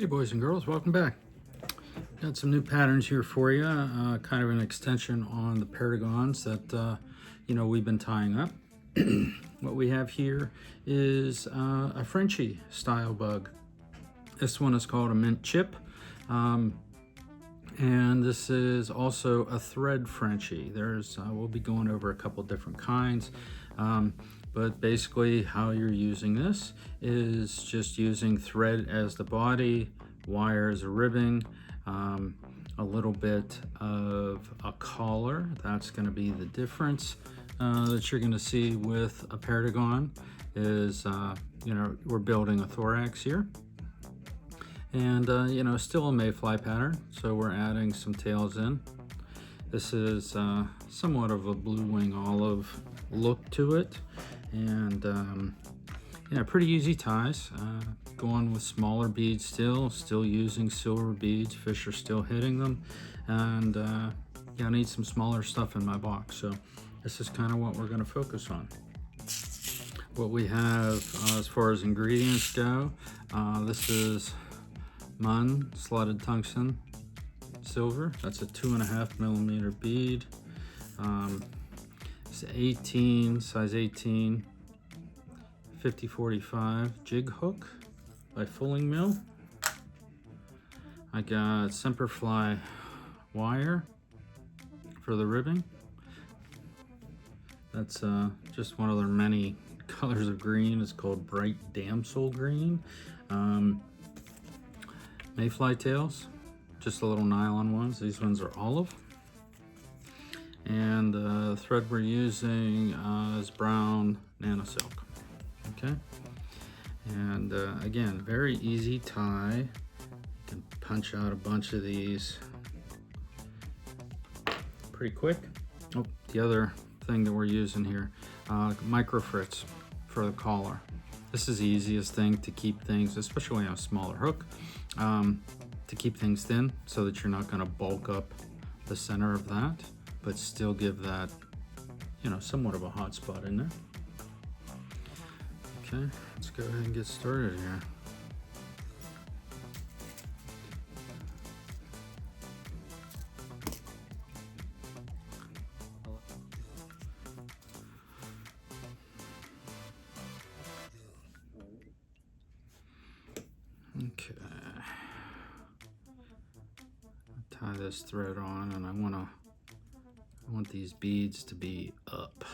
Hey boys and girls, welcome back. Got some new patterns here for you, kind of an extension on the paragons that we've been tying up. What we have here is a Frenchie style bug. This one is called a Mint Chip, and this is also a thread Frenchie. We'll be going over a couple different kinds. But basically how you're using this is just using thread as the body, wire as a ribbing, a little bit of a collar. That's going to be the difference that you're going to see with a paragon is, we're building a thorax here. And, still a mayfly pattern. So we're adding some tails in. This is somewhat of a blue wing olive look to it. And pretty easy ties. Going with smaller beads still using silver beads. Fish are still hitting them. And I need some smaller stuff in my box. So this is kind of what we're going to focus on. What we have as far as ingredients go, this is Mun slotted tungsten silver. That's a 2.5 millimeter bead. It's 18, size 18, 50-45 jig hook by Fulling Mill. I got Semperfly wire for the ribbing. That's just one of their many colors of green. It's called bright damsel green. Mayfly tails, just the little nylon ones. These ones are olive. And the thread we're using is brown nano silk. Okay. And again, very easy tie. You can punch out a bunch of these pretty quick. Oh, the other thing that we're using here, micro fritz for the collar. This is the easiest thing to keep things, especially when you have a smaller hook, to keep things thin so that you're not going to bulk up the center of that, but still give that, somewhat of a hot spot in there. Okay, let's go ahead and get started here. Okay, tie this thread on, and I want these beads to be up.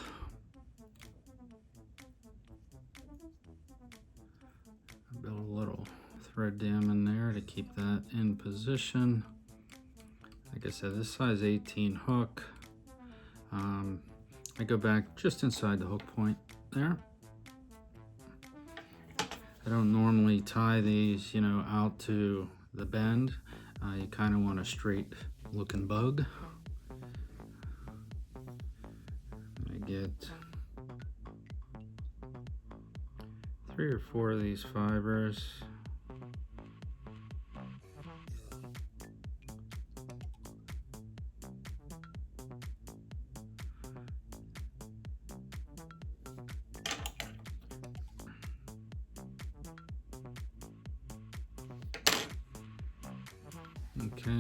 Build a little thread dam in there to keep that in position. Like I said, this size 18 hook. I go back just inside the hook point there. I don't normally tie these, out to the bend. You kind of want a straight looking bug. I get 3 or 4 of these fibers. Okay,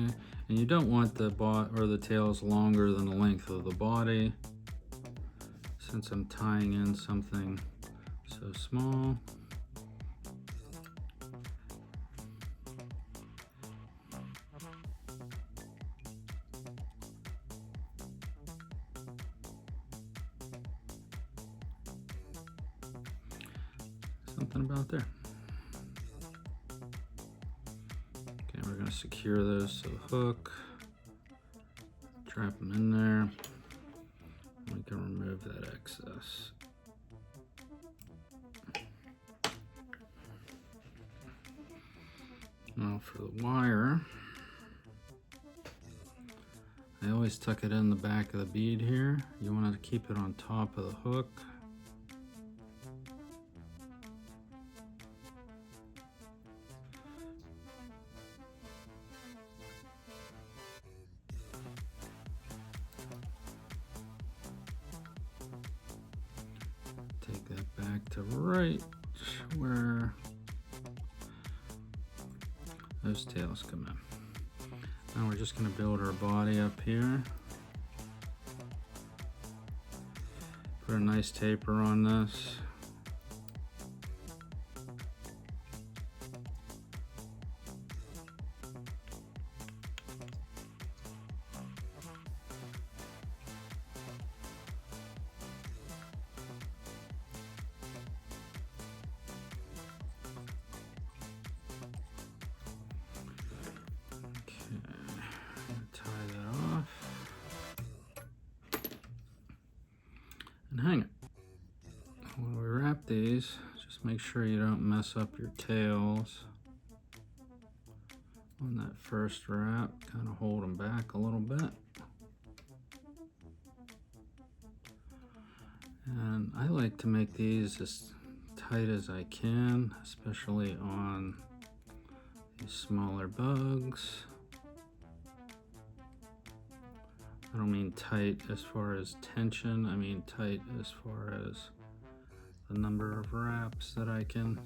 and you don't want the the tails longer than the length of the body, since I'm tying in something so small. Something about there. Okay, we're going to secure those to the hook, trap them in there. We can remove that excess. Now for the wire, I always tuck it in the back of the bead here. You want to keep it on top of the hook. Take that back to right where those tails come in. Now we're just going to build our body up here. Put a nice taper on this. And hang it. When we wrap these, just make sure you don't mess up your tails on that first wrap. Kind of hold them back a little bit. And I like to make these as tight as I can, especially on these smaller bugs. I don't mean tight as far as tension, I mean tight as far as the number of wraps that I can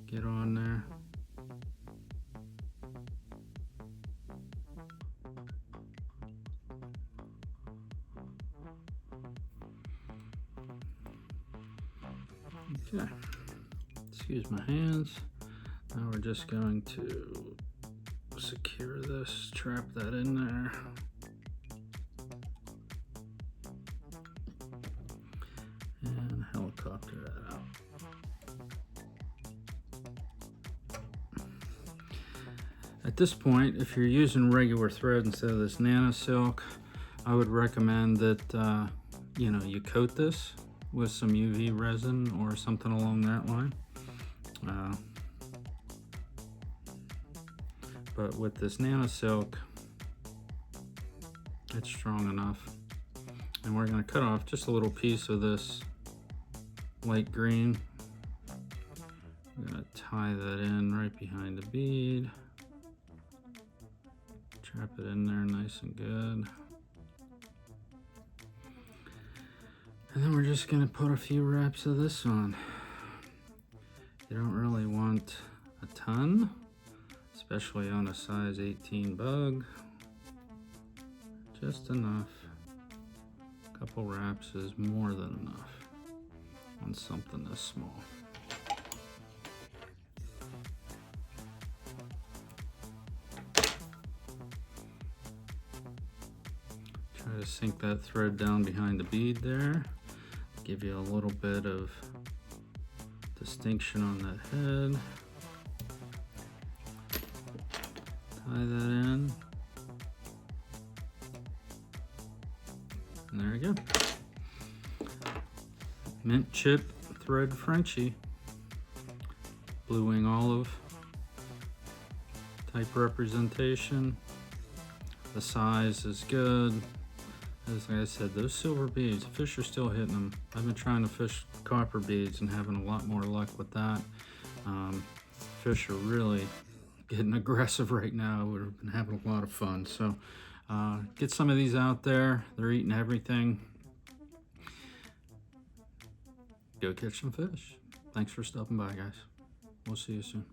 get on there. Okay, excuse my hands. Now we're just going to secure this, trap that in there. And helicopter that out. At this point, if you're using regular thread instead of this nano silk, I would recommend that you coat this with some UV resin or something along that line. But with this nano silk, it's strong enough. And we're going to cut off just a little piece of this light green. I'm going to tie that in right behind the bead. Trap it in there nice and good. And then we're just going to put a few wraps of this on. You don't really want a ton, especially on a size 18 bug. Just enough. A couple wraps is more than enough on something this small. Try to sink that thread down behind the bead there. Give you a little bit of distinction on that head. Tie that in. And there we go. Mint Chip Thread Frenchie. Blue wing olive type representation. The size is good. As I said, those silver beads, fish are still hitting them. I've been trying to fish copper beads and having a lot more luck with that. Fish are really getting aggressive right now. We've been having a lot of fun. So get some of these out there. They're eating everything. Go catch some fish. Thanks for stopping by, guys. We'll see you soon.